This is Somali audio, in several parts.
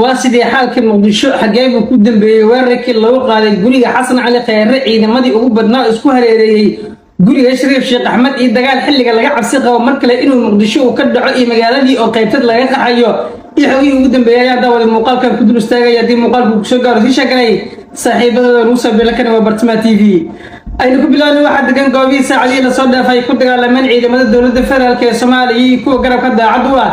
واسدي حالك مقدشو حقيب ku dambeeyay weerarkii lagu qaaday guriga Xasan Cali Khayre ciidamadii ugu badnaa isku hareereeyay guriga Shariif Sheekh Axmed iyo dagaal xilliga laga cabsi qabo mar kale inuu Muqdisho uu ka dhaco iyo magaaladii oo qaybtad laga qaxayo iyo ugu dambeeyay ayaa daawada muuqaalkan ku dul istaagay hadii muuqaalku ku soo gaaro si shaqaynay saaxiibadooda Nuusa Bilkan waa Bartama TV aynu ku bilaabno waxa degan goobihiisa saacadii la soo dhaafay ku dagaalameen ciidamada dawladda federaalka ee Soomaaliya kuwa garabka daacad u ah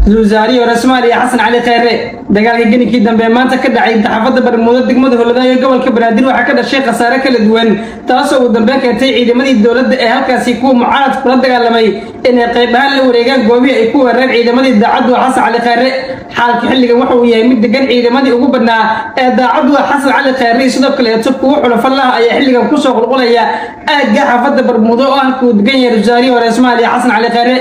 وزاري ورسمالي حسن علي خيري دقالك جنكي دنبي مانتا كدا عيد حفظ برمودة دقمده هلدايا قبل كبرادين وحكا الشيخ سارة كالدوان تاسو ودنبي كانتي عيدمدي الدولة هالكاس يكون معارض كلا دقالمي إن قيبها لوريقان قوبي يكون ورين عيدمدي داعد وحسن علي خيري حالك حلقة وحوية يمد دقان عيدمدي وقبنا داعد وحسن علي خيري صدق كلا يتسبق وحولا فالله أي حلقة كوسو قلقوليا أجا حفظ برمودة وأهلكو دقان وزاري ورسمالي حسن علي خيري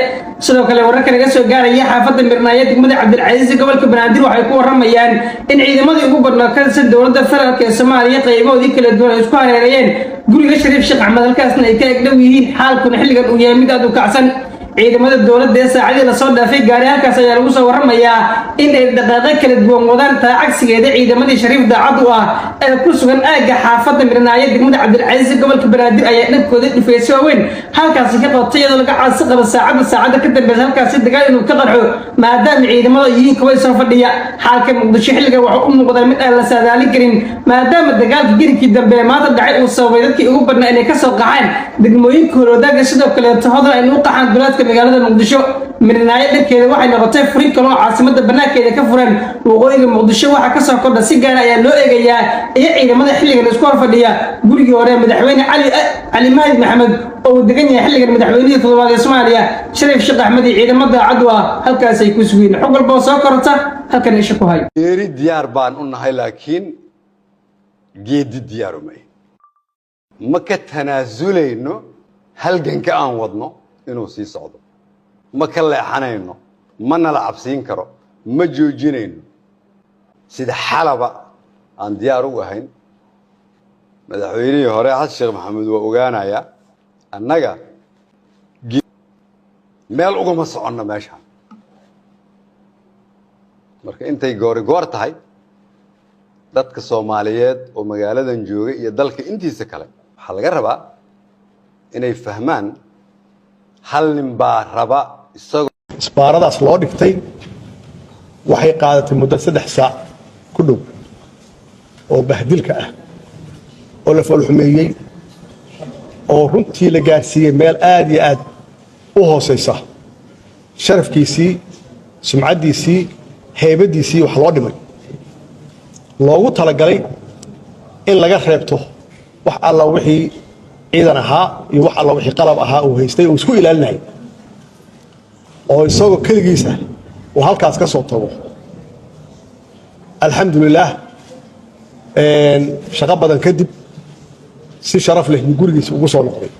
sidoo kale wararka laga soo gaaraya xaafadda Mirnaaye degmada Cabdilcasiis gobolka Banaadir waxay ku waramayaan in ciidamadii ugu badnaa ka tirsan dawladda federaalka ee Soomaaliya qayboodii kala duwan isku hareerayeen guriga Shariif Sheekh Axmed halkaasna ay ka egdhow yihiin xaalkuna xilligan uu yahay mid aad u kacsan ciidamada dawladda ee saacadii la soo dhaafay gaari halkaas ayaa lagu soo waramayaa in ay dhaqaaqo kala duwan wadaan taa cagsigeeda ciidamadii Shariif daacad u ah ee ku sugan aaga xaafadda Mirnaaye degmada Cabdilcasiis gobolka Banaadir ayaa dhankooda dhifayso weyn halkaas ka qabtay iyadoo laga cabsi qabo saacada ka dambeysay halkaas dagaal inuu ka qarxo maadaama ciidamada yihiin kuwa soo fadhiya xaalka Muqdisho xilliga waxa uu muuqdaa mid aan la saadaalin karin maadaama dagaalka girinkii dambe maanta dhacay uu sababay dadkii ugu badnaa inay ka soo qaxaan degmooyinka horoodaga sidoo kale tohoda ay u qaxaan duleedka magaalada Muqdisho Mirnaaye dhankeeda waxay noqotay furin kale oo caasimada banaankeeda ka furan waqooyiga Muqdisho waxa ka soo kordha si gaar ah ayaa loo eegayaa iyo ciidamada xilligan isku horfadhiya gurigii hore madaxweyne cali mahdi maxamed oo degan yahay xilligan madaxweynihii toddobaad ee Soomaaliya Shariif Sheekh Axmed ciidamada daacad ah halkaas ay ku sugiin xog walba soo korta halkan isha ku hay geeri diyaar baan u nahay laakiin geedi diyaar uma ma ka tanaazulayno halganka aan wadno inuu sii socdo ma ka leexanayno ma nala cabsiin karo ma joojinayno sida xalaba aan diyaar u ahayn madaxweynihii hore Xasan Sheekh Maxamed waa ogaanaya annaga meel uga ma socono meesha marka intay goor tahay dadka Soomaaliyeed oo magaaladan jooga iyo dalka intiisa kale waxa laga rabaa inay fahmaan hal nin baa raba isagoo isbaaradaas loo dhigtay waxay qaadatay muddo 3 saac ku dhow oo bahdilka ah oo la falxumeeyay oo runtii la gaarsiiyay meel aad iyo aad u hooseysa sharafkiisii sumcadiisii heebadiisii wax loo dhimay loogu talagalay in laga reebto wax alla wixii ciidan ahaa iyo wax alla wixii qalab ahaa uu haystay oo isku ilaalinay oo isagoo kaligiisa oo halkaas ka soo tago alxamdulillah shaqo badan kadib si sharaf leh gurigiisa ugu soo noqday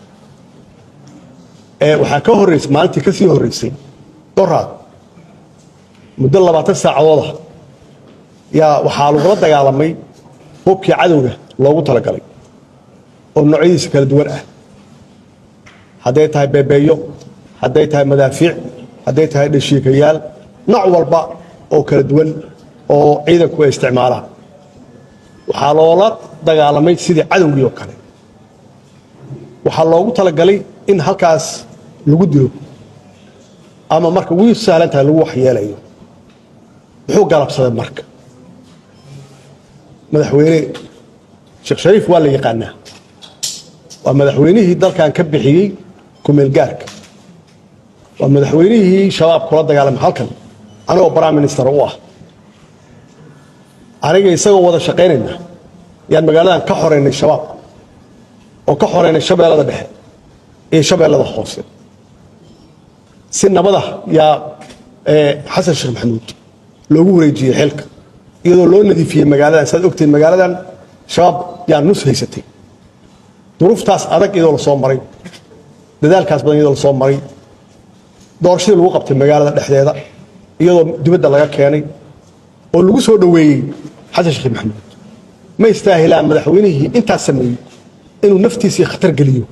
waxaa ka horeysay maalintii ka sii horeysay doraad muddo 20 saacadood yaa waxaa lagu dagaalamay hubkii cadowga loogu talagalay oo noocyadiisa kala duwan ah haday tahay beebeeyo haday tahay madaafiic haday tahay dhashiikayaal nooc walba oo kala duwan oo ciidanku ay isticmaalaan waxaa loola dagaalamay sidii cadowgii oo kale waxaa loogu talagalay in halkaas lagu dilo ama marka wuu sahlan tahay lagu waxyeelayo wuxuu galabsaday marka madaxweyne Sheekh Shariif waa la yaqaanaa waa madaxweynihii dalkan ka bixiyay kumeel gaarka waa madaxweynihii shabaab kula dagaalamay halkan anoo prime minister u ah aniga isagoo wada shaqeynayna yaan magaaladan ka xoreynay shabaab oo ka xoreynay shabeellada dhexe iyo shabeellada hoose si nabada yaa Xasan Sheekh Maxamuud loogu wareejiyay xilka iyadoo loo nadiifiyay magaaladan saad ogteen magaaladan shabaab yaa nus haysatay duruuftaas adag iyadoo la soo maray dadaalkaas badan iyadoo la soo maray doorashadii lagu qabtay magaalada dhexdeeda iyadoo dibadda laga keenay oo lagu soo dhaweeyay Xasan Sheekh Maxamuud ma istaahilaan madaxweynihii intaas sameeyay inuu naftiisa khatar geliyo